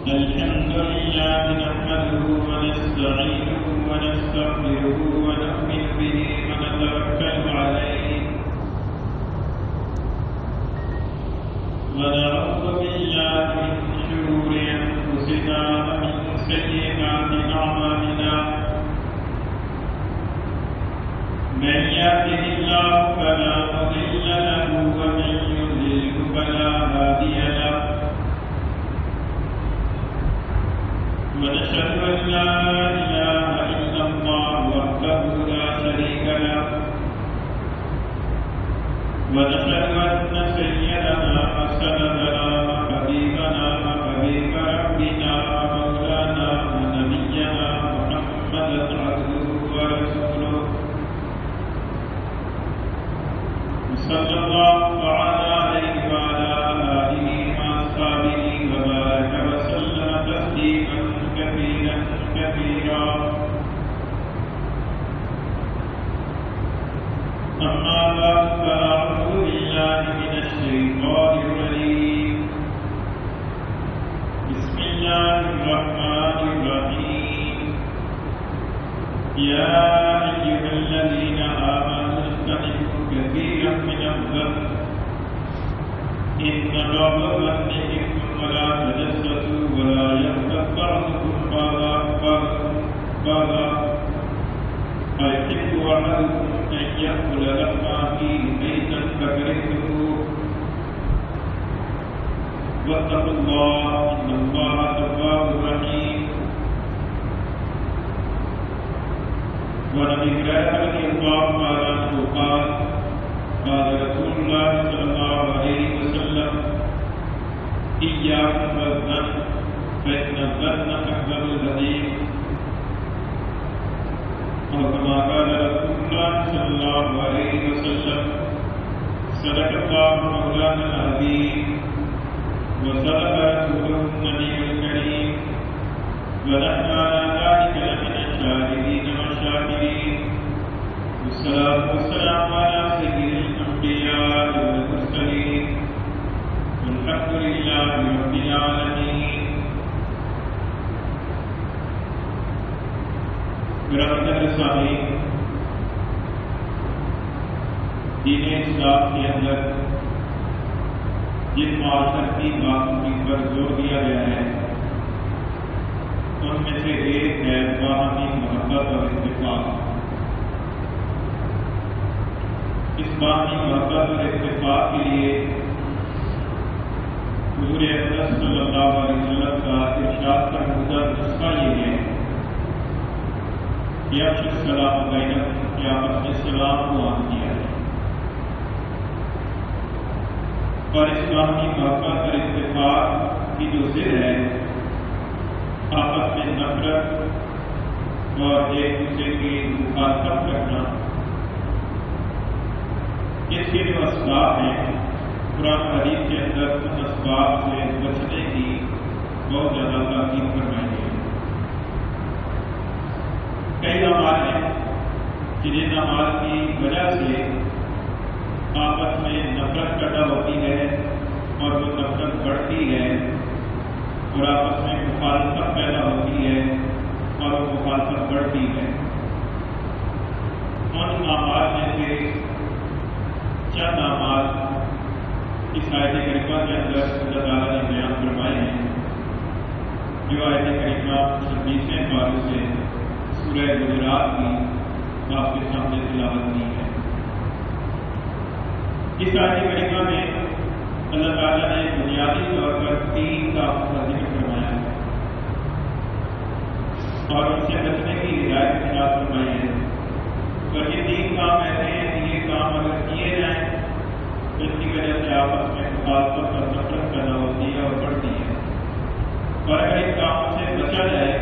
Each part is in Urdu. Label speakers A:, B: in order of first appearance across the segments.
A: الحمد لله نحمده ونستعينه ونستغفره ونؤمن به ونتوكل عليه ونعوذ بالله من شرور أنفسنا ومن سيئات أعمالنا من يهده الله فلا مضل له ومن يضلل فلا هادي له ونشهد أن لا إله إلا الله وحده لا شريك له ونشهد أن سيدنا وسندنا وحبيبنا وحبيب ربنا ومولانا ونبينا محمدا عبده ورسوله صلى الله تعالى عليه وعلى آله وأصحابه وبارك وسلم تسليما كثيرا كثيرا أما بعد فأعوذ بالله من الشيطان الرجيم بسم الله الرحمن الرحيم يا أيها الذين آمنوا اجتنبوا كثيرا من الظن إن بعض الظن إثم ولا تجسسوا ولا يغتب بعضكم بعضا أيحب أحدكم أن يأكل لحم أخيه ميتا فكرهتموه واتقوا الله إن الله تواب رحيم. وعن أبي هريرة رضي الله عنه قال قال رسول الله صلى الله عليه وسلم إياكم والظن فإن الظن أكذب الحديث أو كما قال رسول الله صلى الله عليه وسلم صدق الله مولانا العظيم وصدق رسوله النبي الكريم ونحن على ذلك لمن الشاهدين والشاكرين والصلاة والسلام على سيد الأنبياء والمرسلين والحمد لله رب العالمين. برحمتہ سامعین، دین اسلام کے اندر جن معاشرتی باتوں پر زور دیا گیا ہے ان میں سے ایک ہے باہمی محبت اور اتفاق. اس باہمی محبت اور اتفاق کے لیے حضور اقدس صلی اللہ علیہ وسلم کا ارشاد فرمودہ نسخہ یہ ہے کہ افشوا السلام بینکم، کہ آپس میں سلام کو عام کیا ہے. اور اس باہمی محبت اور اتفاق کی جو ضد ہے آپس میں نفرت اور ایک دوسرے کی مخالفت کرنا، اس کے جو اسباب ہیں قرآن حدیث کے اندر ان اسباب سے بچنے کی بہت زیادہ تاکید فرمائی گئی ہے. کئی اعمال ہیں جن اعمال کی وجہ سے آپس میں نفرت پیدا ہوتی ہے اور وہ نفرت بڑھتی ہے اور آپس میں مخالفت پیدا ہوتی ہے اور وہ مخالفت بڑھتی ہے. ان اعمال میں سے چند اعمال اس آیت کریمہ کے اندر اللہ تعالیٰ نے بیان فرمائے ہیں، جو آیت کریمہ 26ویں پارے سے سورہ حجرات کی آپ کے سامنے تلاوت کی ہے. اس آیت کریمہ میں اللہ تعالیٰ نے بنیادی طور پر 3 کاموں کا ذکر فرمایا ہے اور ان سے بچنے کی ہدایت ارشاد فرمائی ہے. اور یہ 3 کام ایسے ہیں کہ یہ کام اگر کیے جائیں تو اس کی وجہ سے آپس میں مخالفت اور نفرت پیدا ہوتی ہے اور بڑھتی ہے. اور اگر ان کاموں سے بچا جائے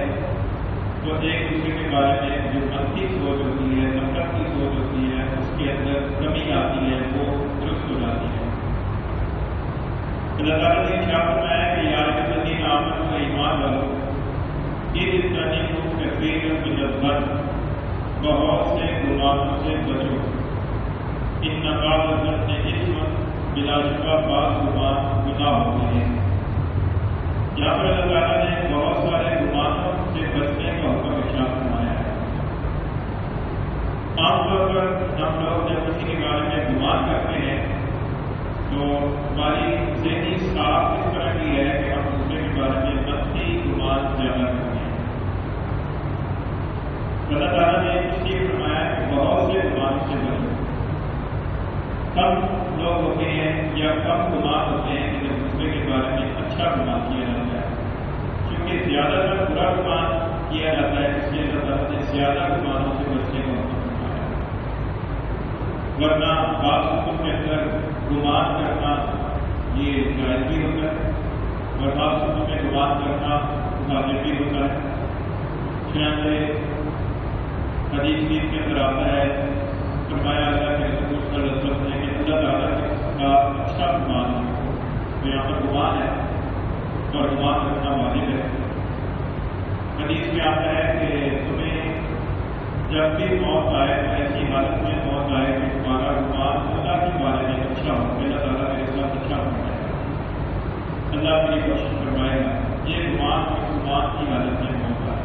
A: تو ایک دوسرے کے بارے میں جو منفی سوچ ہوتی ہے، نفرت کی سوچ ہوتی ہے، اس کے اندر کمی آتی ہے، وہ درست ہو جاتی ہے. اللہ تعالیٰ نے ارشاد فرمایا کہ یا ایھا الذین آمنوا، ایمان والو، اجتنبوا کثیرا من الظن، بہت سے گمانوں سے بچو. ان بعض الظن اثم، بلا شبہ بعض گمان گناہ ہوتے ہیں. یہاں پر اللہ تعالیٰ نے ہماری ذہنی صاف اس طرح کی ہے کہ ہم دوسرے کے بارے میں منفی گمان زیادہ کرتے ہیں۔ اللہ تعالیٰ نے اس لیے فرمایا کہ بہت سے گمان سے بچو۔ کم لوگ ہوتے ہیں یا کم گمان ہوتے ہیں کہ جب دوسرے کے بارے میں اچھا گمان کیا جاتا ہے، کیونکہ زیادہ تر برا گمان کیا جاتا ہے، اس لیے اللہ تعالیٰ نے زیادہ گمانوں سے بچنے کا حکم فرمایا۔ ورنہ بعض حکم کے اندر گمان کرنا یہ جائز بھی ہوتا ہے اور بعض حکم میں گمان کرنا واجب بھی ہوتا ہے۔ چنانچہ حدیث کے اندر آتا ہے، فرمایا اللہ کے رسول صلی اللہ علیہ وسلم نے کہ اللہ تعالیٰ کا اچھا گمان ہو، تو یہاں پر گمان ہے اور گمان کرنا واجب ہے۔ حدیث میں آتا ہے کہ تمہیں جب بھی موت آئے تو ایسی حالت میں موت آئے کہ تمہارا گمان اللہ کے بارے میں اچھا ہو، اللہ تعالیٰ میرے ساتھ اچھا فرمائے گا، اللہ میری کوشش فرمائے گا۔ یہ گمان کی حالت میں موت آئے،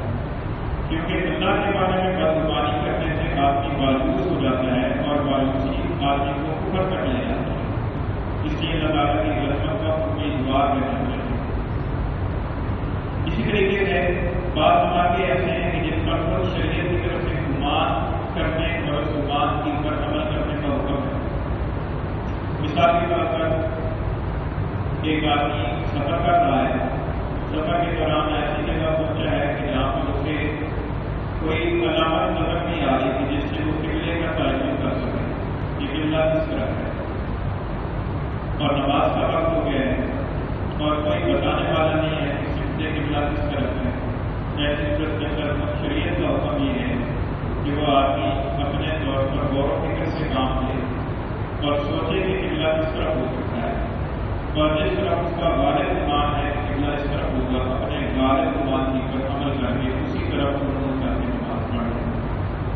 A: کیونکہ اللہ کے بارے میں بدگمانی کرنے سے آدمی مایوس ہو جاتا ہے اور مایوسی آدمی کو اوپر تک لے جاتا ہے۔ اس لیے اللہ تعالیٰ کی رحمت کا امیدوار رہنا چاہیے۔ اسی طریقے سے بعض موقع ایسے ہیں کہ جن پر خود شریعت کی طرف سے گمان کرنے اور اس گمان کے اوپر عمل کرنے کا حکم ہے۔ مثال کے طور پر ایک آدمی سفر کر رہا ہے، سفر کے دوران ایسی جگہ پہنچا ہے کہ جہاں پر اسے کوئی علامت نظر نہیں آ رہی کہ جس سے وہ قبلے کا تعین کر سکے کہ قبلہ کس طرف ہے، اور نماز کا وقت ہو گیا ہے اور کوئی بتانے والا نہیں ہے کہ سمت قبلہ کس طرف ہے۔ ایسی صورت کے اندر شریعت کا حکم یہ ہے کہ وہ آدمی اپنے طور پر غور و فکر سے کام لے اور سوچے کہ قبلہ کس طرف ہو سکتا ہے، اور جس طرح اس کا غالب گمان ہے کہ قبلہ اس طرف ہوگا، اپنے غالب گمان کی پر عمل کر کے اسی طرف کر کے نماز پڑھ لیں۔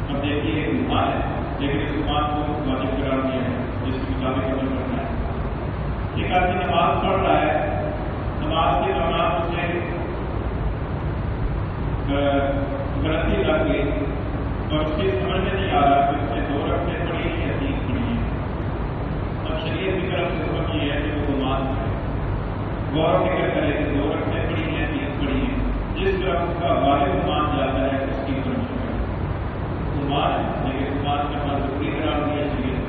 A: اب دیکھیے ایک گمان ہے لیکن اس گمان کو واجب قرار دیا ہے، جس کے مطابق عمل کرنا ہے۔ ایک آدمی نماز پڑھ رہا ہے، نماز کے دوران اسے غلطی لگ گئی اور اس کی سمجھ میں نہیں آ رہا کہ اس نے 2 رکعتیں پڑھی ہیں یا 3 پڑھی ہیں۔ اب شریعت کی طرف سے حکم یہ ہے کہ وہ گمان کرے، غور و فکر کرے کہ 2 رکعتیں پڑھی ہیں 3 پڑھی ہیں، جس طرح اس کا غالب گمان جاتا ہے اس کی طرف کرے۔ گمان ہے لیکن گمان کرنا ضروری قرار دیا شریعت۔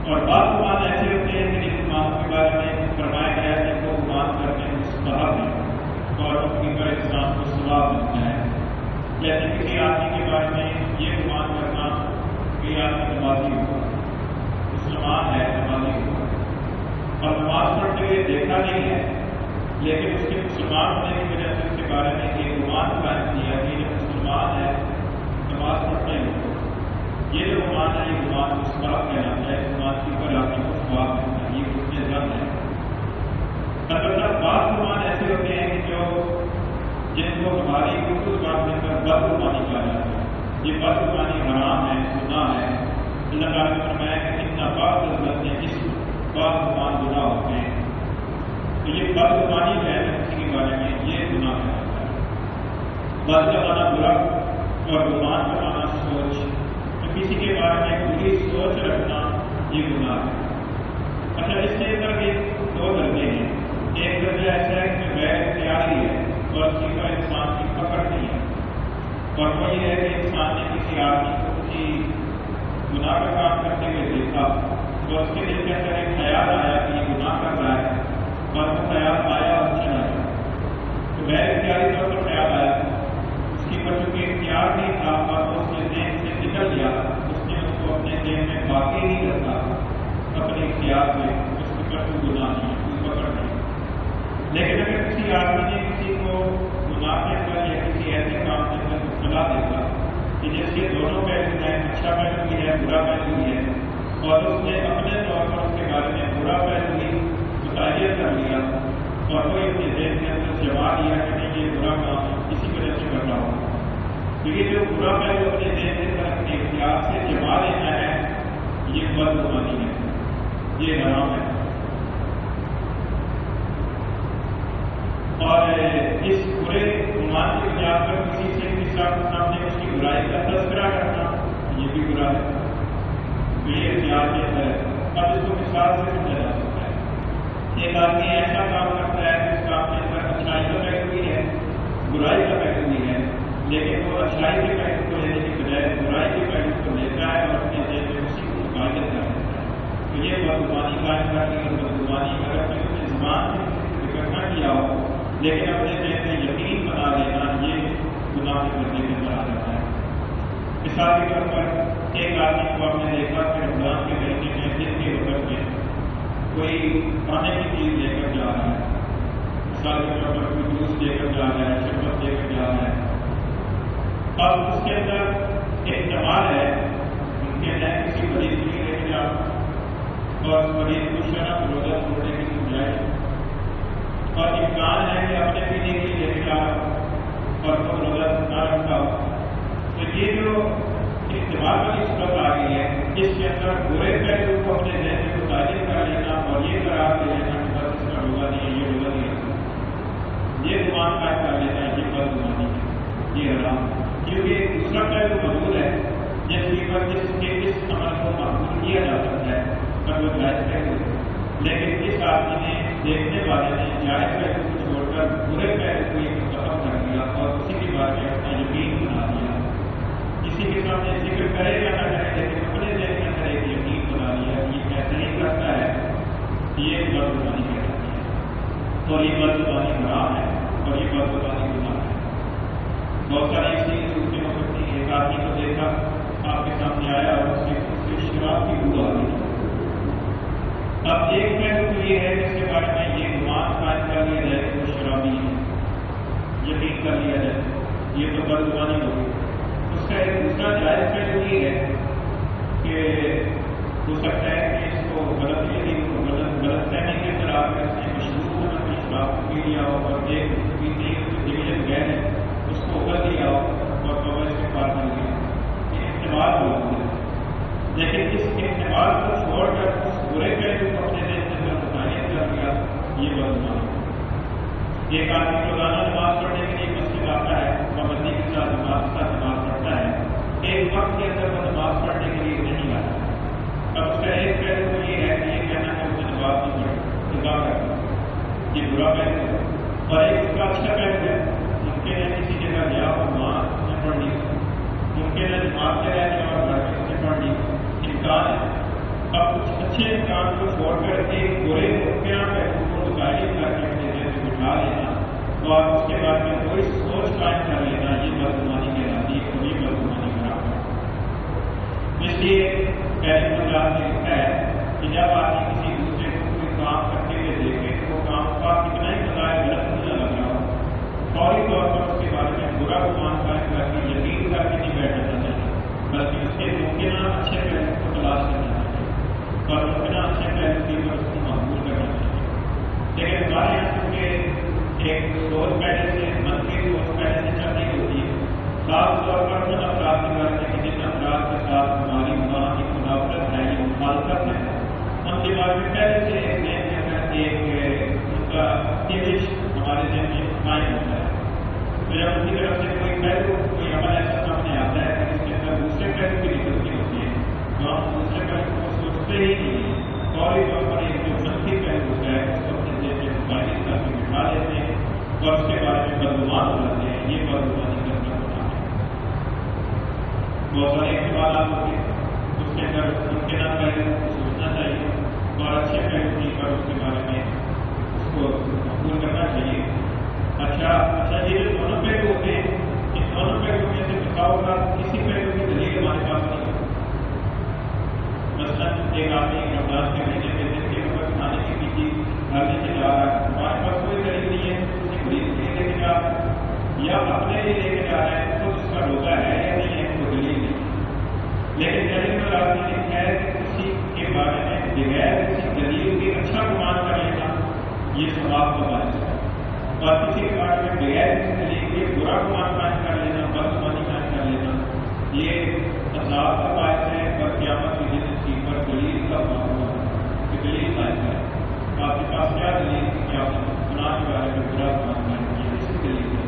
A: اور بعض گمان ایسے ہوتے ہیں کہ جن گمان کے بارے میں فرمایا گیا ہے جن کو گمان کرنے مستحب ہے اور ان کی پر انسان کو ثواب ملتا ہے۔ جیسے کسی آدمی کے بارے میں یہ گمان کرنا کہ یہ آدمی نمازی ہوگا، مسلمان ہے، نمازی ہوگا، اور نماز پڑھتے ہوئے دیکھا نہیں ہے لیکن اس کے مسلمان ہونے کی وجہ سے اس کے بارے میں ایک گمان قائم کیا کہ یہ مسلمان ہے، نماز پڑھتا ہی ہوگا۔ یہ جو گمان ہے یہ گمان مستحب کہلاتا ہے، گمان کی پر آدمی کو ثواب ملتا ہے، یہ اس سے زیادہ ہے۔ البتہ بعض گمان ایسے ہوتے ہیں کہ جن کو ہماری اردو زبان میں بدگمانی کہا جاتا ہے۔ یہ بدگمانی حرام ہے، گناہ ہے۔ اللہ تعالیٰ نے فرمایا کہ اتنا بعض بعض گمان گناہ ہوتے ہیں، تو یہ بدگمانی جو ہے کسی کے بارے میں یہ گناہ کہلاتا ہے۔ بد کا معنی برا اور گمان کا معنی سوچ، تو کسی کے بارے میں بری سوچ رکھنا یہ گناہ ہے۔ اچھا، اس کے اندر بھی 2 درجے ہیں۔ ایک درجہ ایسا ہے کہ غیر اختیاری ہے اور اس کی پر انسان کی پکڑ نہیں ہے، اور وہ یہ ہے کہ انسان نے کسی آدمی کو کسی گناہ کا کام کرتے ہوئے دیکھا اور اس کے دل کے اندر ایک خیال آیا کہ یہ گناہ کر رہا ہے، اور وہ خیال آیا اور چلا گیا، تو غیر اختیاری طور پر خیال آیا، اس کی پر چونکہ اختیار نہیں تھا اور اس کے ذہن سے نکل گیا، اس نے اس کو اپنے ذہن میں باقی نہیں رکھا اپنے اختیار میں، اس کے پر کوئی گناہ نہیں ہے، کوئی پکڑ نہیں۔ لیکن اگر کسی آدمی نے کسی کو گناہ کے اندر یا کسی ایسے کام کے اندر مبتلا دیتا کہ جس کے دونوں پہلو ہیں، اچھا پہلو بھی ہے، برا پہلو بھی ہے، اور اس نے اپنے طور پر اس کے بارے میں برا پہلو بھی متعین کر لیا اور کوئی اپنے ذہن کے اندر جما لیا کہ نہیں یہ برا کام ہے، اسی وجہ سے کر رہا ہوگا، تو یہ جو برا پہلو اپنے ذہن کے اندر اپنے اختیار سے جما لینا ہے یہ بدگمانی ہے، یہ حرام ہے۔ اور اس برے گمان کی بنیاد پر کسی سے کسی کے سامنے اس کی برائی کا تذکرہ کرنا یہ بھی برا ہے، تو یہ اختیار کے اندر ہے۔ اب اس کو مثال سے سمجھا جا سکتا ہے۔ ایک آدمی ایسا کام کرتا ہے جس کام کے اندر اچھائی کا پہلو بھی ہے، برائی کا پہلو بھی ہے، لیکن وہ اچھائی کے پہلو کو لینے کی بجائے برائی کے پہلو کو لیتا ہے اور اپنے ذہن میں اسی کو متعلق کر دیتا ہے، تو یہ بدگمانی قائم کرنی اور بدگمانی اگر اپنے زبان میں ذکر نہ کیا ہو لیکن اپنے ذہن میں یقین بنا لینا، یہ گناہ کے درجے میں چلا جاتا ہے۔ مثال کے طور پر ایک آدمی کو آپ نے دیکھا کہ رمضان کے مہینے میں دن کے وقت میں کوئی کھانے کی چیز لے کر جا رہا ہے، مثال کے طور پر کوئی جوس لے کر جا رہا ہے، شربت لے کر جا رہا ہے، اب اس کے اندر احتمال ہے ممکن ہے کسی مریض کے لیے لے کے جا اور اس مریض کو شرح روزہ چھوڑنے کی گنجائش اور امکان ہے کہ اپنے پینے کے لیے لے کے جا اور خود روزہ نہ رکھتا ہو، تو یہ جو احتمال والی صورت آ گئی ہے اس کے اندر برے پہلو کو اپنے ذہن میں متعلق کر لینا اور یہ قرار دے لینا کہ بس اس کا روزہ نہیں ہے، یہ روزہ نہیں رکھتا، یہ گمان قائم کر لینا، یہ بدگمانی ہے، یہ حرام، کیونکہ دوسرا پہلو موجود ہے جس کی پر جس کے اس عمل کو معقول کیا جا سکتا ہے پر وہ جائز پہلو ہے، لیکن اس آدمی نے دیکھنے والے نے جائز پہلو کو چھوڑ کر برے پہلو کو یہ منتخب کر دیا اور اسی کے بارے میں اپنا یقین بنا دیا، کسی کے سامنے ذکر کرے یا نہ کرے لیکن اپنے ذہن کے اندر ایک یقین بنا لیا کہ یہ ایسا نہیں کرتا ہے، یہ بدگمانی کہلاتی ہے اور یہ بدگمانی حرام ہے اور یہ بدگمانی گناہ ہے۔ بہت ساری ایسی صورتیں ہو سکتی ہیں، ایک آدمی کو دیکھا آپ کے سامنے آیا اور اس سے شراب کی بو آ گئی، اب ایک پہلو تو یہ ہے جس کے بارے میں یہ گمان قائم کر لیا جائے کہ وہ شرابی ہے، یقین کر لیا جائے، یہ تو بدگمانی ہوگی۔ اس کا ایک دوسرا جائز پہلو یہ ہے کہ ہو سکتا ہے کہ اس کو غلط فہمی کے اندر آ کر اس نے مشروب میں اپنی شراب کو پی لیا ہو اور ایک ڈویژن گئے ہے اس کو اگل دیا ہو اور توبہ استغفار کر لیا، یہ احتمال موجود ہے، لیکن اس احتمال کو چھوڑ کر اس برے پہلو کو اپنے ذہن کے اندر متعین کر دیا، یہ بدگمانی ہے۔ ایک آدمی روزانہ نماز پڑھنے کے لیے مسجد آتا ہے، پابندی کے ساتھ نماز پڑھتا ہے، ایک وقت کے اندر وہ نماز پڑھنے کے لیے نہیں آتا، اب اس کا ایک پہلو تو یہ ہے کہ یہ کہنا کہ اس نے نماز نہیں پڑھی، کیا کرتا، یہ برا پہلو ہے، اور ایک اس کا اچھا پہلو ہے، ممکن ہے کسی جگہ گیا اور وہاں اس نے پڑھ لی، ممکن ہے جماعت سے رہنے اور گھر میں اس نے پڑھ لی، امکان ہے، اب کچھ اچھے امکان کو چھوڑ کر ایک برے ممکنہ پہلو کو متعین کر کے اپنے ذہن میں بٹھا لینا اور اس کے بعد میں کوئی سوچ قائم کر لینا، یہ بدگمانی کہلاتی ہے اور یہ بدگمانی خراب ہے۔ اس لیے پہلے مجاز نے لکھا ہے کہ جب آدمی کسی دوسرے کو کوئی کام کرتے ہوئے دیکھے تو وہ کام کا کتنا ہی بظاہر غلط نہ لگ رہا ہو، فوری طور پر اس کے بارے میں برا گمان قائم کر کے یقین کر کے نہیں بیٹھ جانا چاہیے، بلکہ اس کے ممکنہ اچھے پہلو کو تلاش کرنا چاہیے اور ممکنہ اچھے پہلو کی پر اس کو معقول کرنا چاہیے۔ لیکن ہمارے یہاں چونکہ ایک سوچ پہلے سے منفی سوچ پہلے سے چل رہی ہوتی ہے، خاص طور پر ان افراد کے بارے میں کہ جن افراد کے ساتھ ہماری گناہ کی مدافعت ہے یا مخالفت ہے، ان کے بارے میں پہلے سے ایک ان کا امیج ہمارے ذہن میں قائم ہوتا ہے، تو جب ان کی طرف سے کوئی پہلو کوئی عمل ایسا سامنے آتا ہے کہ جس کے اندر دوسرے پہلو کی نکلتی ہوتی ہے تو ہم دوسرے پہلو کو سوچتے ہی نہیں ہیں، فوری طور پر ایک جو منفی پہلو ہوتا ہے اس کو اپنے ذہن میں متعین کر کے بٹھا لیتے ہیں اور اس کے بارے میں بدگمان ہو جاتے ہیں، یہ بدگمانی کرنا گناہ ہے۔ بہت سارے احتمالات ہوتے ہیں، اس کے اندر ممکنہ پہلو کو سوچنا چاہیے اور اچھے پہلو کی پر اس کے بارے میں اس کو قبول کرنا چاہیے۔ اچھا یہ جو دونوں پہلو ہوتے ہیں ان دونوں پہلو میں سے بتاؤ گا کسی پہلو کی دلیل ہمارے پاس نہیں ہوتی، مثلاً ایک آدمی رمضان کے مہینے میں دن کے وقت کھانے کی پیچھی گھر لے کے جا رہا ہے، ہمارے پاس کوئی دلیل نہیں ہے کسی مریض کے لیے لے کے جا رہا ہے یا اپنے لیے لے کے جا رہا ہے تو اس کا روزہ ہے یا نہیں ہے کوئی دلیل نہیں، لیکن دلیل میں آپ نے لکھا ہے کہ کسی کے بارے میں بغیر کسی دلیل کے اچھا گمان کر لینا یہ ثواب کا باعث ہے، اور کسی کے بارے میں بغیر کسی دلیل کے برا گمان قائم کر لینا، بدگمانی قائم کر لینا یہ عذاب کا باعث ہے، اور قیامت کے دن اس کی پر دلیل کا معاملہ کہ دلیل قائم کرے، آپ کے پاس کیا دلیل کہ آپ نے گناہ کے بارے میں برا گمان قائم کیا، اس کی دلیل ہے،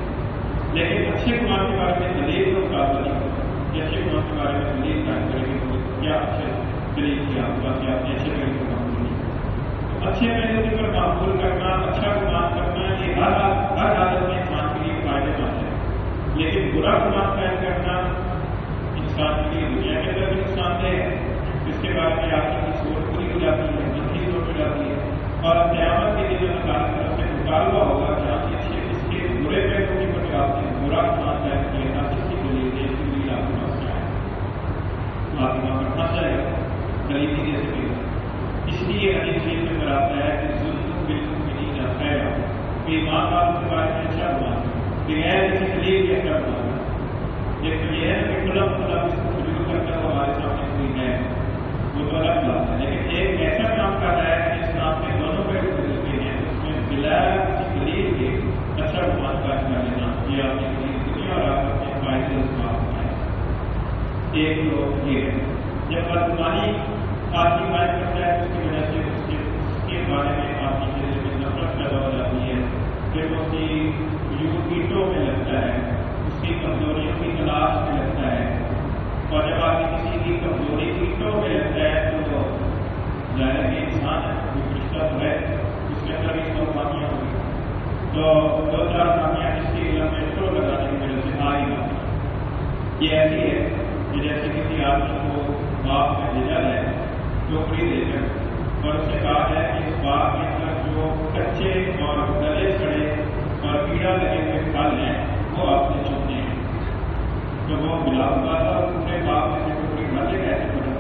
A: لیکن اچھے گمان کے بارے میں دلیل کا مقابلہ نہیں ہوتا کہ اچھے گمان کے بارے میں دلیل قائم کرے گی تو کیا اچھے قریب کی آپ کا کہ آپ نے اچھے پہلو پر معمول نہیں، اچھے پہلو پر معمول کرنا، اچھا گمان کرنا، یہ ہر حالت میں انسان کے لیے فائدے مند ہے، لیکن برا گمان قائم کرنا انسان کے لیے دنیا کے اندر بھی نقصان دہ ہے، اس کے بارے میں آدمی کی سوچ پوری ہو جاتی ہے، منفی سوچ ہو جاتی ہے، اور قیامت کے دن اللہ تعالیٰ کی طرف سے مطالبہ ہوگا کہ آپ اس کے برے پہلو کی وجہ آپ نے برا گمان قائم کیا تھا، کسی کے لیے دیش کے لیے آپ کے پاس آئے آپ وہاں پر پھنس جائے گا، غریب نہیں دے سکے گا۔ اس لیے حدیث شریف میں بتاتا ہے کہ ظلم بالمؤمنین خیر، کہ ایمان والوں کے بارے میں اچھا گمان بغیر کسی دلیل کے اچھا گمان۔ ایک تو یہ ہے کہ کھلا مطلب اس کو قبول کرنا وہ ہمارے سامنے کوئی ہے، وہ تو الگ بات ہے، لیکن ایک ایسا کام کر رہا ہے کہ اس کام کے دونوں پہلو گزرتے ہیں، اس میں بلا کسی دلیل کے اچھا گمان قائم کر لینا، یہ آپ کی دنیا اور آخرت میں فائدے اس بات ہے۔ ایک تو یہ ہے جب بدگمانی آدمی قائم کرتا ہے اس کی وجہ سے اس کے بارے میں آدمی کے دل میں نفرت پیدا ہو جاتی ہے، پھر وہ اس کی یوٹوں میں لگتا ہے، اس کی کمزوریوں کی تلاش میں لگتا ہے، اور جب آدمی کسی کی کمزوری کیٹوں میں لگتا ہے تو ظاہر کہ انسان ہے، کوئی رشتہ تو ہے، اس کے اندر بھی سو خامیاں ہوگی، تو دو چار خامیاں اس کے علم میں شروع لگانے کی وجہ سے آ ہی جاتی۔ یہ ایسی ہے کہ جیسے کسی آدمی کو باغ میں بھیجا جائے ٹوکری دے کر، اور اس سے کہا جائے کہ اس باغ کے اندر جو کچے اور گلے سڑے اور کیڑا لگے ہوئے پھل ہیں وہ آپ نے چننے ہیں، تو وہ ملا ہوا تھا اور پورے باغ میں سے ٹوکری بھر لے گئے تھے۔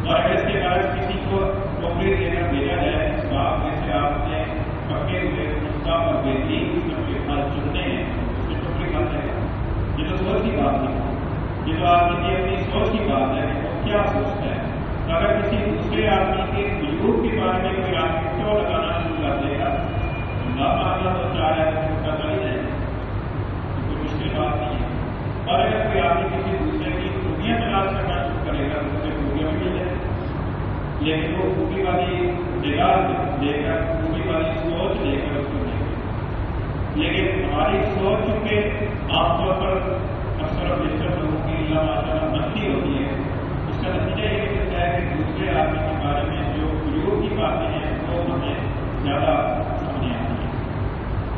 A: اور اگر اس کے بعد کسی کو ٹوکری دے کر بھیجا جائے اس باغ میں سے آپ نے پکے ہوئے مستہ اور بہترین قسم کے پھل چننے ہیں، اس میں ٹوکری بھر جائے گا۔ یہ تو سوچ کی بات نہیں، یہ تو آدمی کی اپنی سوچ کی بات ہے کہ وہ کیا سوچتا ہے۔ اگر کسی دوسرے آدمی کے وجود کے بارے میں کوئی آدمی کیوں لگانا شروع کر دے گا، ماننا تو چاہ رہا ہے کہ پتہ چل جائے گا، کوئی مشکل بات نہیں ہے۔ اور اگر کوئی آدمی کسی دوسرے کی خوبیاں تلاش کرنا شروع کرے گا تو اسے خوبیاں بھی مل جائیں، لیکن وہ خوبی والی نگاہ لے کر، خوبی والی سوچ لے کر اس کو نہیں، لیکن ہماری سوچ چونکہ عام طور پر اکثر و بیشتر لوگوں کی اللہ ماشاء اللہ منفی ہوتی ہے، اس کا نتیجہ یہ نکلتا ہے کہ دوسرے آدمی کے بارے میں جو عیوب کی باتیں ہیں وہ ہمیں زیادہ سمجھ آتی ہیں۔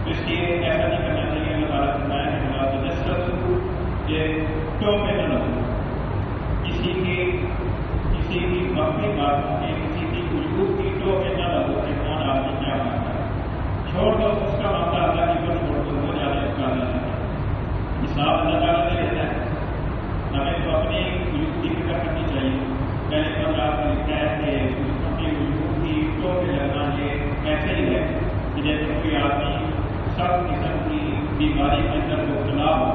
A: تو اس لیے ایسا نہیں کرنا چاہیے۔ اللہ تعالیٰ فرمایا کہ بلا تجسس، یہ ٹوپے نہ لگو، کسی کی مخفی باتوں کے، کسی کی عیوب کی ٹوپے نہ لگو کہ کون آدمی کیا کرتا ہے، چھوڑ دو اس کا معاملہ اللہ کی پر چھوڑ دو، وہ جانے اس کا اللہ نہیں۔ حساب اللہ تعالیٰ سے لیتا ہے، ہمیں تو اپنی عیوب کی فکر کرنی چاہیے۔ پہلے پندرہ میں لکھا ہے کہ دوسروں کی عیوب کی ٹوپے لگنا یہ ایسے ہی ہے کہ جیسے کوئی آدمی سخت قسم کی بیماری کے اندر مبتلا ہو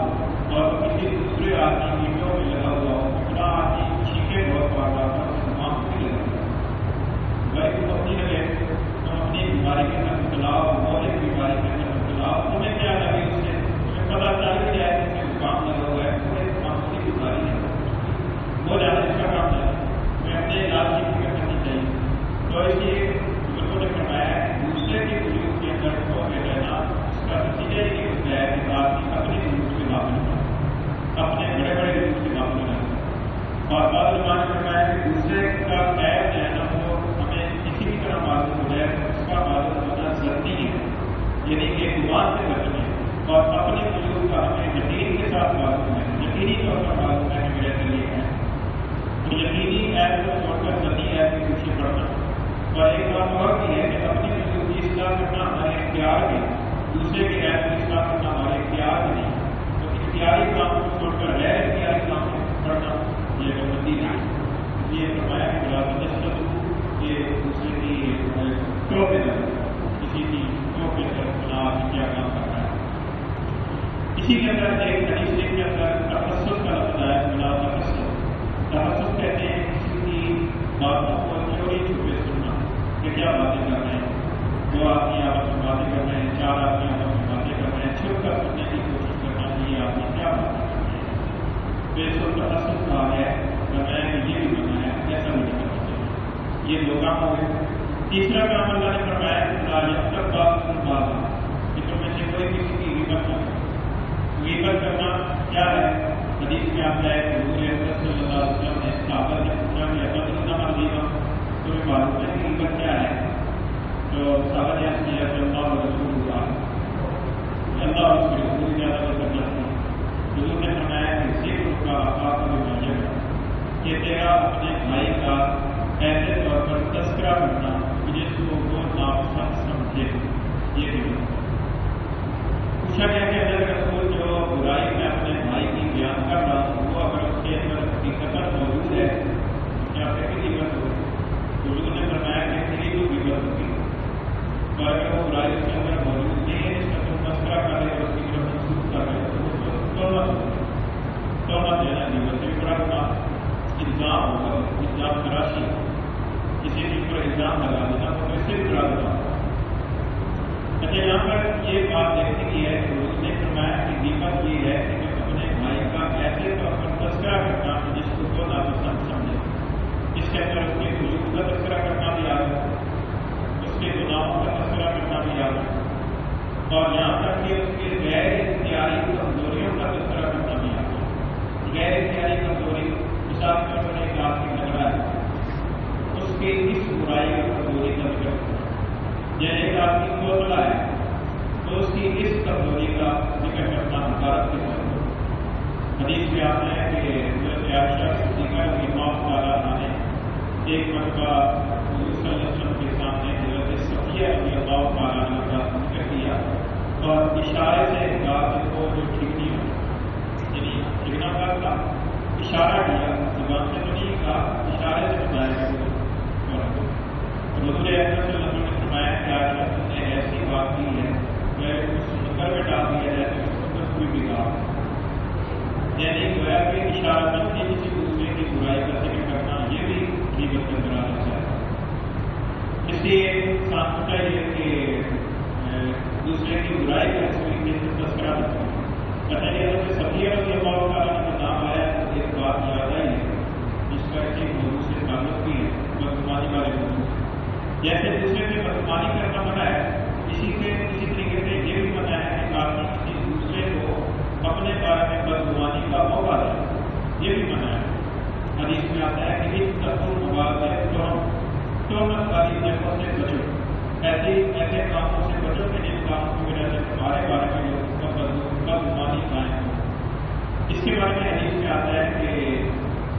A: اور وہ کسی دوسرے آدمی کی ٹوپے لگا ہوا ہو، اتنا آدمی چھینکے بہت پاتا تھا، تمام بھی لگا بھائی تم اپنی لگے، تم اپنی بیماری کے اندر مبتلا ہو، وہ ایک بیماری کے اندر مبتلا ہو، تمہیں کیا لگے اس سے، تمہیں پتہ چل بھی جائے کہ زکام لگا ہوا ہے، وہ ایک معمولی بیماری ہے، وہ جانے اس کا کام ہے، تمہیں اپنے علاج کی فکر کرنی چاہیے۔ تو اس لیے بزرگوں نے فرمایا ہے دوسرے کے وجود کے اندر ٹوپے رہنا، اس کا نتیجہ یہ ہوتا ہے کہ آدمی اپنے وجود سے غافل ہو، اپنے بڑے بڑے وجود سے غافل ہو۔ اور بعض علماء نے فرمایا کہ دوسرے کا عیب جو ہے نا وہ ہمیں کسی بھی طرح معلوم ہو جائے، اس کا معلوم ہونا ضروری ہے، یعنی کہ گمان سے بچنے، اور اپنے وجود کا ہمیں یقین کے ساتھ معلوم ہے، یقینی طور پر معلوم ہے کہ میرے اندر یہ ہے، تو یقینی عیب کو چھوڑ کر ذاتی عیب کے پیچھے پڑنا۔ اور ایک بات اور بھی ہے کہ اپنے وجود کی اصلاح کرنا ہمارے اختیار میں، دوسرے کے عیب کی اصلاح کرنا ہمارے اختیار میں نہیں، تو اختیاری کام کو چھوڑ کر غیر اختیاری کام کو پڑھنا یہ غلطی نہیں۔ یہ فرمایا کہ بلا تجسس، یہ دوسرے کی ٹوپے نہ کسی کی ٹوپے پر بنا کیا کام کر رہا ہے۔ اسی کے اندر ایک حدیث کے اندر تخصص کا لفظ ہے، بلا تخصص۔ تخصص کہتے ہیں کسی کی باتوں کو چوری چھپے سننا کہ کیا باتیں کر رہے ہیں، دو آدمی آپس میں باتیں کر رہے ہیں، چار آدمی آپس میں باتیں کر رہے ہیں، چھپ کر سننے کی کوشش کرنا چاہیے آپ نے کیا باتیں کر رہے ہیں۔ تو اس کو تخصص کہا ہے، بتایا کہ یہ بھی بنایا ایسا نہیں کرنا چاہیے، یہ دو کام ہو گئے۔ تیسرا کام اللہ نے فرمایا کہ بات کہ تم میں سے کوئی کسی کی غیبت نہ کرے۔ غیبت کرنا کیا ہے؟ حدیث میں آتا ہے کہ حضور اکرم صلی اللہ علیہ وسلم نے صحابہ سے پوچھا کہ اللہ تو صحابہ نے عرض کیا کہ اللہ و رسول اللہ، اللہ اور اس کے رسول زیادہ بہتر جانتے ہیں۔ حضور نے فرمایا کہ ذکر کا آقا کو معجب ہے کہ تیرا اپنے بھائی کا ایسے طور پر تذکرہ کرنا جس کو وہ ناپسند سمجھے، یہ بھی پوچھا گیا کہ اللہ کے رسول جو برائی میں اپنے بھائی کی بیان کر رہا ہوں وہ اگر اس کے اندر حقیقت موجود ہے یا پھر بھی غیبت ہو، حضور نے فرمایا کہ تیری تو غیبت ہوگی، اور اگر وہ برائی اس کے اندر موجود نہیں ہے جس کا تم تذکرہ کر رہے اور اس کی طرف منسوخ کر رہے تو اس کو توبہ دینا غیبت سے بھی بڑا گناہ، الزام ہوگا، الزام تراشی، کسی چیز پر الزام لگا دینا تو اس سے بھی بڑا گناہ۔ اچھا، یہاں پر یہ بات دیکھنے کی ہے کہ اس نے فرمایا کہ غیبت یہ ہے کہ میں اپنے بھائی کا ایسے طور پر تذکرہ کرتا ہوں جس کو وہ ناپسند سمجھے، اس کے اندر اس کے وجود کا تذکرہ کرنا بھی آگا، اس کے گناہوں کا تذکرہ کرنا بھی آگا، اور یہاں تک کہ اس کے غیر اختیاری کمزوریوں کا تذکرہ کرنا بھی آگا۔ غیر اختیاری کمزوری مثال کے طور پر ایک آدمی لگ رہا ہے، اس کے اس برائی اور کمزوری کا ذکر کرنا، یعنی ایک آدمی کوتلا ہے تو اس کی اس کمزوری کا ذکر کرنا حقارت کے طور پر۔ حدیث میں آتا ہے کہ حضرت عائشہ صدیقہ رضی اللہ تعالیٰ عنہا نے ایک مرتبہ حضور صلی اللہ علیہ وسلم کے سامنے حضرت صفیہ رضی اللہ تعالیٰ عنہ کا ذکر کیا اور اشارے سے کہا کہ وہ جو ٹھیکنی ہو، یعنی ٹھیکنا کا تھا، اشارہ کیا، زبان سے تو نہیں کہا، اشارے سے بتایا کہ وہ حضور اکرم صلی اللہ علیہ وسلم نے فرمایا کہ عائشہ تم نے ایسی بات کی ہے میں اس سمندر میں ڈال دیا جیسے اس سمندر کوئی بھی کہا، یعنی گویا کہ اشارہ تک نہیں کسی دوسرے کی برائی کا ذکر کرنا یہ بھی غیبت کے اندر آنا چاہیے۔ اس لیے ساتھ کو چاہیے کہ دوسرے کی برائی کا اس طریقے سے تذکرہ کرنا۔ اچھا، یہ حضرت صفیہ رضی اللہ تعالیٰ عنہ کا نام آیا تو ایک بات یاد آئی ہے جس کا اسی موضوع سے تعلق بھی ہے، بدگمانی والے موضوع سے۔ جیسے دوسرے سے بدگمانی کرنا منع ہے، اسی طریقے سے یہ بھی منع ہے کہ آپ کسی دوسرے کو اپنے بارے میں بدگمانی کا موقع دیں، یہ بھی منع ہے۔ حدیث میں آتا ہے کہ اس تقول مبارک تہمت والی جگہوں سے بچو، ایسے کاموں سے بچو کہ جن کاموں کی وجہ سے تمہارے بارے میں لوگوں کا بدگمانی قائم ہو۔ اس کے بارے میں حدیث میں آتا ہے کہ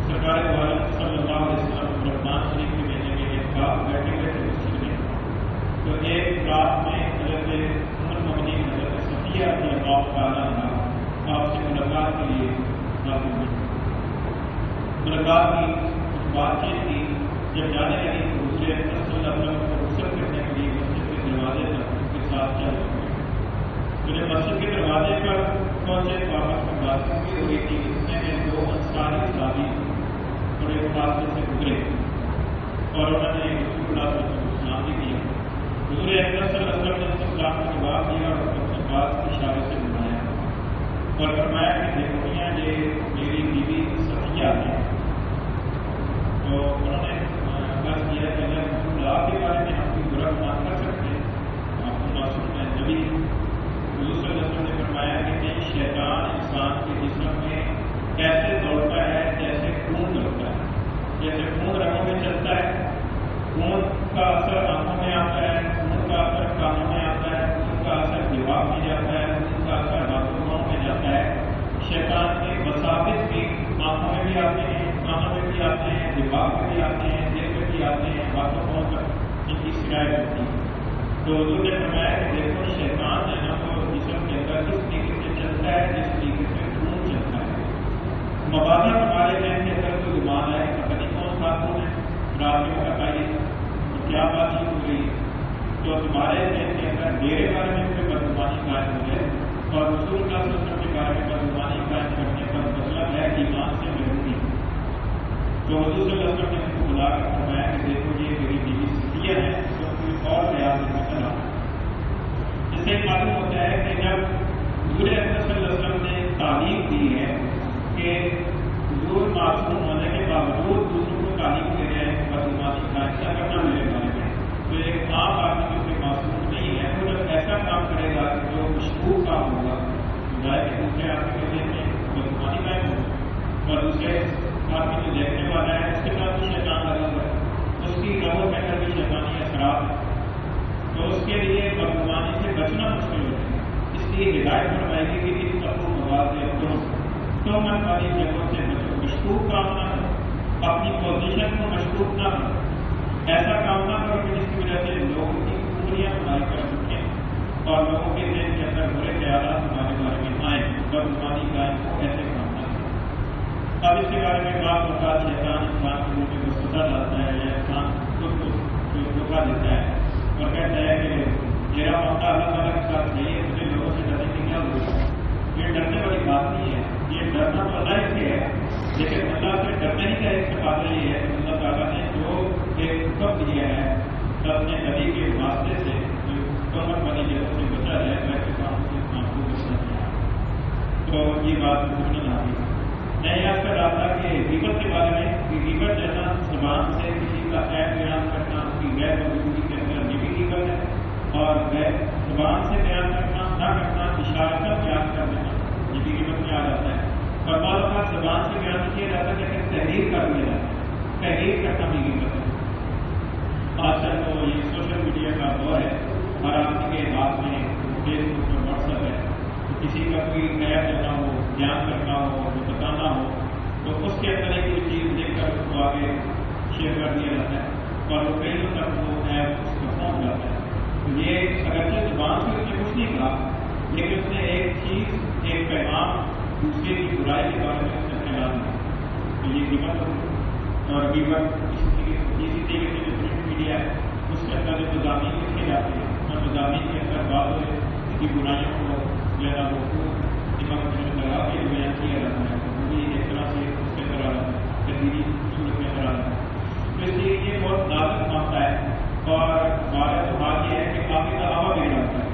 A: سرکار دو عالم صلی اللہ علیہ وسلم رمضان شریف کے مہینے میں ایک رات بیٹھے ہوئے تھے مسجد میں، تو ایک رات میں حضرت ام المؤمنین حضرت صفیہ رضی اللہ تعالیٰ عنہا آپ سے ملاقات کے لیے حاضر ہوئی۔ ملاقات کی، بات چیت کی، جب جانے لگی تو دوسرے صلی اللہ علیہ وسلم کو رخصت کرنے کے لیے مسجد کے دروازے تک اس کے ساتھ چل رہے تھے۔ تو جب مسجد کے دروازے پر پہنچے تو آپس میں بات چیت ہو رہی تھی، اتنے میں دو انصاری صحابی بڑے فاصلے سے گزرے اور انہوں نے رسول اللہ صلی اللہ علیہ وسلم کو سلام بھی کیا۔ حضور اکرم صلی اللہ علیہ وسلم نے اس کو سلام کا جواب دیا اور اپنے پاس اشارے سے بلایا اور فرمایا کہ دیکھو میاں یہ میری بیوی صفیہ ہے۔ تو انہوں نے عرض کیا کہ اللہ رسول آپ کے بارے میں ہم کوئی برا گمان کر سکتے ہیں، آپ کو معصوم ہے نبی۔ حضور صلی اللہ علیہ وسلم نے فرمایا کہ نہیں، شیطان انسان کے جسم میں ایسے دوڑتا ہے جیسے خون دوڑتا ہے، جیسے خون رگوں میں چلتا ہے، خون کا اثر آنکھوں میں آتا ہے، خون کا اثر کانوں میں آتا ہے، خون کا اثر دماغ میں جاتا ہے، خون کا اثر ہاتھوں پاؤں میں جاتا ہے۔ شیطان کے وساوس بھی آنکھوں میں بھی آتے ہیں، کانوں میں بھی آتے ہیں، دماغ میں بھی آتے ہیں، دل میں بھی آتے ہیں، ہاتھوں پاؤں تک ان کی شکایت ہوتی ہے۔ تو حضور نے فرمایا کہ دیکھو شیطان ہے نا وہ جسم کے اندر کس طریقے سے چلتا ہے جس طریقے سے خون چلتا ہے۔ مبادہ ہمارے ذہن کے اندر کوئی گمان ہے کہ پتہ نہیں کون سا خون ہے، رات میں بتائیے کیا بات چیت ہو رہی ہے، تو تمہارے ذہن کے اندر میرے بارے میں کوئی بدگمانی قائم ہو جائے اور رسول اللہ صلی اللہ علیہ وسلم کے بارے میں بدگمانی قائم کرنے کا مطلب ہے ایمان سے محرومی۔ تو حضور صلی اللہ علیہ وسلم نے ان کو بلا کر فرمایا کہ دیکھو یہ میری بیوی صفیہ ہے، تو کوئی اور ریاض میں چلا۔ اس سے معلوم ہوتا ہے کہ جب حضور اکرم صلی اللہ علیہ وسلم نے تعلیم دی ہے کہ حضور معصوم ہونے کے باوجود دوسروں کو تعلیم دے رہے ہیں بدگمانی کا ایسا کرنا میرے بارے میں، تو ایک عام آدمی جو کہ معصوم نہیں ہے وہ جب ایسا کام کرے گا جو مشکوک کام ہوگا بجائے کہ دوسرے آدمی کے ذہن میں بدگمانی قائم ہوگا اور دوسرے آدمی جو دیکھنے والا ہے اس کے ساتھ بھی شیطان لگا ہوا ہے، اس کی رگوں کے اندر بھی شیطانی اثرات ہیں۔ تو تو اس کے لیے بدگمانی سے بچنا مشکل ہو جائے گا۔ اس لیے ہدایت فرمائے گی کہ اس تقو مواد تو من والی جگہوں سے بچو، مشکوک کام نہ کرو، اپنی پوزیشن کو مشکوک نہ کرو، ایسا کام نہ کرو کہ جس کی وجہ سے لوگوں کی انگلیاں تمہاری طرف اٹھیں اور لوگوں کے ذہن کے اندر برے خیالات تمہارے بارے میں آئیں، بدگمانی قائم ہو، ایسے کام نہ کرو۔ اب اس کے بارے میں بعض اوقات شیطان انسان کے منہ میں سزا ڈالتا ہے یا انسان خود کو دھوکہ دیتا ہے اور کہتا ہے کہ میرا معاملہ اللہ تعالیٰ کے ساتھ نہیں ہے، مجھے لوگوں سے ڈرنے کی کیا ضرورت ہے۔ یہ ڈرنے والی بات نہیں ہے، یہ ڈرنا تو اللہ سے ہے، لیکن اللہ سے ڈرنے ہی کا ایک تقاضا یہ ہے کہ اللہ تعالیٰ نے جو ایک حکم دیا ہے اپنے نبی کے واسطے سے جو حکومت والی جگہوں سے بچا جائے ویسے کام سے آپ کو بچنا چاہیے۔ تو یہ بات سمجھنا آگے میں یاد کر رہا تھا کہ غیبت کے بارے میں کہ غیبت جو ہے نا زبان سے کسی کا عیب بیان کرنا، اس کی غیر موجودگی کے اندر یہ بھی غیبت ہے، اور غیر زبان سے بیان کرنا نہ کرنا، اشارت بیان کر دینا یہ بھی غیبت میں آ جاتا ہے، اور بعض اوقات زبان سے بیان کیا جاتا ہے لیکن تحریر کر دیا جاتا ہے، تحریر کرنا بھی غیبت ہے۔ آج کل تو یہ سوشل میڈیا کا دور ہے، ہر آدمی کے ہاتھ میں فیس بک اور واٹس ایپ ہے، تو کسی کا کوئی نیا کرنا ہو، بیان کرنا ہو، بتانا ہو تو اس کے اندر ایک کوئی چیز دیکھ کر اس کو آگے شیئر کر دیا جاتا ہے اور وہ کئی تک وہ ایپ اس کو پہنچ جاتا ہے۔ تو یہ اگرچہ زبان سے اس نے کچھ نہیں کہا لیکن اس نے ایک چیز، ایک پیغام دوسرے کی برائی کے بارے میں اس نے پھیلا دیا، تو یہ غیبت ہوگی۔ اور غیبت اسی طریقے سے جو پرنٹ میڈیا ہے اس کے اندر جو مضامین لکھے جاتے ہیں اور مضامین کے اندر بعض کی برائیوں کو جو ہے نا وہ لگا کے بیان کیا جاتا ہے، وہ بھی ایک طرح سے اس کے اندر آ جاتا ہے، تحریری صورت میں اندر آ جاتا ہے۔ تو اس لیے یہ بہت نازک معاملہ ہے اور ہمارا تو حال یہ ہے کہ کافی دعویٰ بھی رہتا ہے،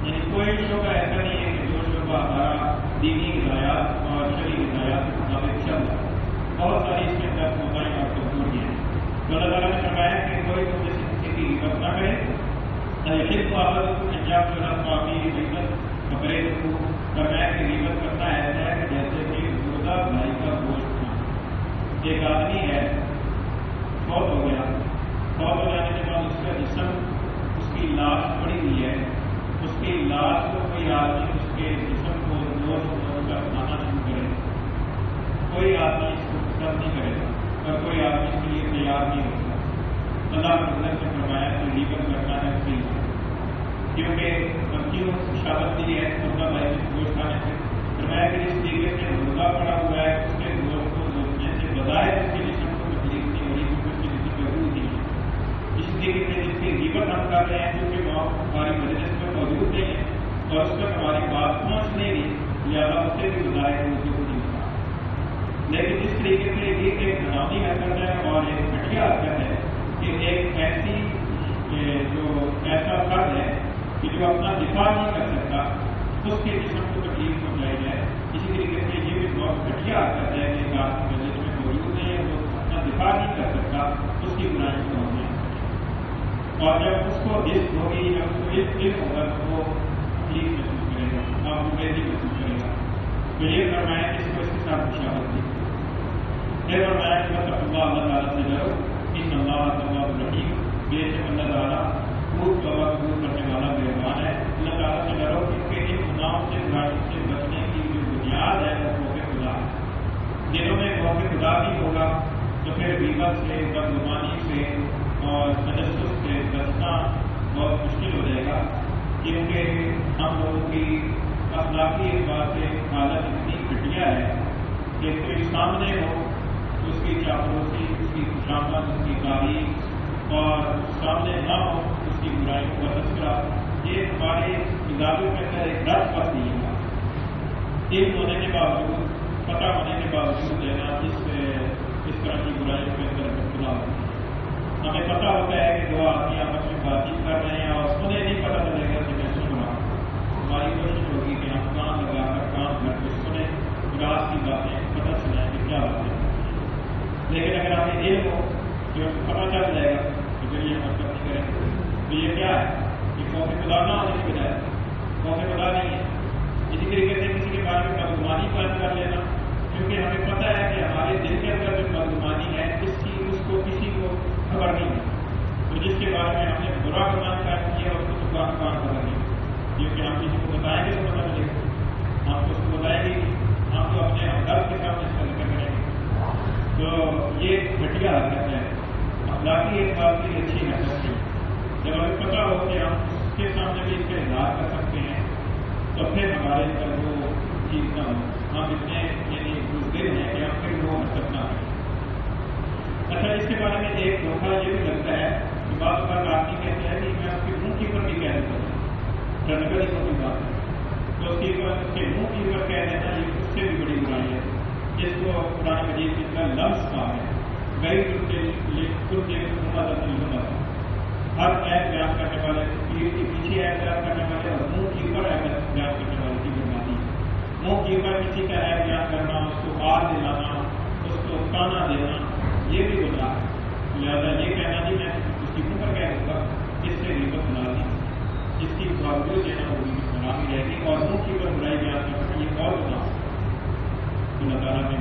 A: یعنی کوئی شعبہ ایسا نہیں ہے کہ جو شعبہ ہمارا دینی ہدایات اور شرعی ہدایات کے مطابق چل رہا ہے، بہت ساری اس کے اندر موبائل اور کمزور ہیں۔ تو اللہ تعالیٰ نے فرمایا کہ کوئی تم جیسے کسی کی غیبت نہ کرے، خود کو آباد انجام جو ہے معافی غیبت پکڑے تو فرمایا کہ غیبت کرنا ایسا ہے کہ جیسے کہ مردہ بھائی کا گوشت کھانا۔ ایک آدمی ہے فوت ہو گیا، فوت ہو جانے کے بعد اس کا جسم، اس کی لاش پڑی ہوئی ہے، اس کی لاش کو کوئی آدمی اس کے جسم کو گوشت کر کھانا شروع کرے، کوئی آدمی اس کو پسند نہیں کرے گا اور کوئی آدمی اس کے لیے تیار نہیں ہوگا۔ اللہ کے حضرت نے فرمایا کہ غیبت کرنا ہے صحیح ہے، کیونکہ کیوں شہادت دی ہے مردہ بھائی کے گوشت کھانے سے؟ فرمایا کہ جس طریقے سے مردہ پڑا ہوا ہے اس کے گوشت کو روکنے سے بظاہر اس کے جسم کو تکلیف نہیں ہو رہی کیونکہ اس کے جسم میں روح نہیں ہے۔ اس طریقے سے جس کی غیبت ہم کر رہے ہیں کیونکہ وہ ہماری مجلس میں موجود نہیں ہے اور اس تک ہماری بات پہنچ نہیں رہی، لہٰذا اسے بھی بظاہر روح کو نہیں ہوتا۔ لیکن جس طریقے سے یہ ایک نظامی حرکت ہے اور ایک گھٹیا حرکت ہے کہ ایک ایسی جو ایسا فرد ہے کہ جو اپنا دفاع نہیں کر سکتا اس کے جسم کو تکلیف پہنچائی جائے، اسی طریقے سے یہ بھی بہت گھٹیا حرکت ہے کہ ایک آدمی مجلس میں موجود نہیں ہے، وہ اپنا دفاع نہیں کر سکتا، اس کی برائیوں کو ہم نہیں، اور جب اس کو رزق ہوگی، جب اس کو علم ہوگا تو وہ تکلیف محسوس کرے گا، آبروریزی محسوس کرے گا۔ تو یہ فرمایا کہ اس کو اس کے ساتھ مشاورت دی، پھر فرمایا کہ اللہ تعالیٰ سے ڈرو، ان اللہ تواب الرحیم، بے شک اللہ تعالیٰ خوب توبہ قبول کرنے والا مہربان ہے۔ اللہ تعالیٰ سے ڈرو کیونکہ ان گناہوں سے برائیوں سے بچنے کی جو بنیاد ہے وہ خوف خدا ہے۔ دلوں میں خوف خدا نہیں ہوگا تو پھر غیبت سے، بدگمانی سے اور تجسس سے بچنا بہت مشکل ہو جائے گا، کیونکہ ہم لوگوں کی اخلاقی اعتبار سے حالت اتنی گھٹیا ہے کہ کوئی سامنے ہو تو اس کی چاپلوسی، اس کی خوشامد، اس کی تعریف اور سامنے نہ ہو اس کی برائیوں کا تذکرہ، یہ ہمارے مزاجوں کے اندر ایک رد پر نہیں ہے۔ علم ہونے کے باوجود، پتہ ہونے کے باوجود جو ہے نا اس طرح کی برائیوں کے اندر مبتلا ہوتی ہے۔ ہمیں پتہ ہوتا ہے کہ دو آدمی آپس میں بات چیت کر رہے ہیں اور انہیں نہیں پتہ چلے گا کہ میں سن رہا ہوں، ہماری کوشش ہوگی کہ ہم کان لگا کر کام کر کے سنیں، راز کی باتیں پتہ چلائیں کہ کیا باتیں۔ لیکن اگر ہمیں علم ہو کہ پتہ چل جائے گا تو پھر یہ حرکت نہیں کریں گے، تو یہ کیا ہے؟ یہ خوف خدا نہ ہونے کی بجائے خوف خدا نہیں ہے۔ اسی طریقے سے کسی کے بارے میں بدگمانی قائم کر لینا، کیونکہ ہمیں پتہ ہے کہ ہمارے دل کے اندر جو بدگمانی ہے اس کو کسی کو خبر نہیں ہے، تو تو جس کے بارے میں ہم نے برا گمان کر کیا اس کو کام کر رہے ہیں، کیونکہ ہم کسی کو بتائیں گے تو پتہ ملے گا، ہم کو اس کو بتائیں گے ہم تو اپنے ہمدرد کے سامنے اس کا ذکر کریں گے، تو یہ گھٹیا حرکت ہے، اخلاقی اعتبار سے اچھی حرکت ہے۔ جب ہمیں پتہ ہو کہ ہم اس کے سامنے بھی اس کا اظہار کر سکتے ہیں تو پھر ہمارے اندر وہ چیز نہ ہو، ہم اتنے یعنی بزدل ہیں کہ ہم پھر وہ حرکت نہ کریں۔ اچھا، اس کے بارے میں ایک دھوکہ یہ بھی لگتا ہے کہ بعض اوقات آدمی کہتے ہیں کہ میں اس کے منہ کی اوپر بھی کہہ دیتا ہوں، ٹرنگلی کو بھی بات ہے تو اس کے منہ کی اوپر کہہ دینا یہ اس سے بھی بڑی برائی ہے، جس کو قرآن مجید جس کا لفظ کہا ہے غیر ہر ایپ بیان کرنے والے پیر کے پیچھے ایپ بیان کرنے والے اور منہ کی اوپر ایپ بیان کرنے والے کی بربادی ہے۔ منہ کے اوپر کسی کا ایپ بیان کرنا، اس کو آر دلانا، اس کو تانا دینا، یہ بھی گناہ ہے۔ لہٰذا یہ کہنا نہیں میں اس کی منہ پر کہہ دوں گا، اس سے غیبت لازم ہے، جس کی باوجود جو ہے نا وہ غیبت رہے گی، اور منہ کے اوپر برائی بیان کرنا یہ اور گناہ ہے۔ اللہ تعالیٰ نے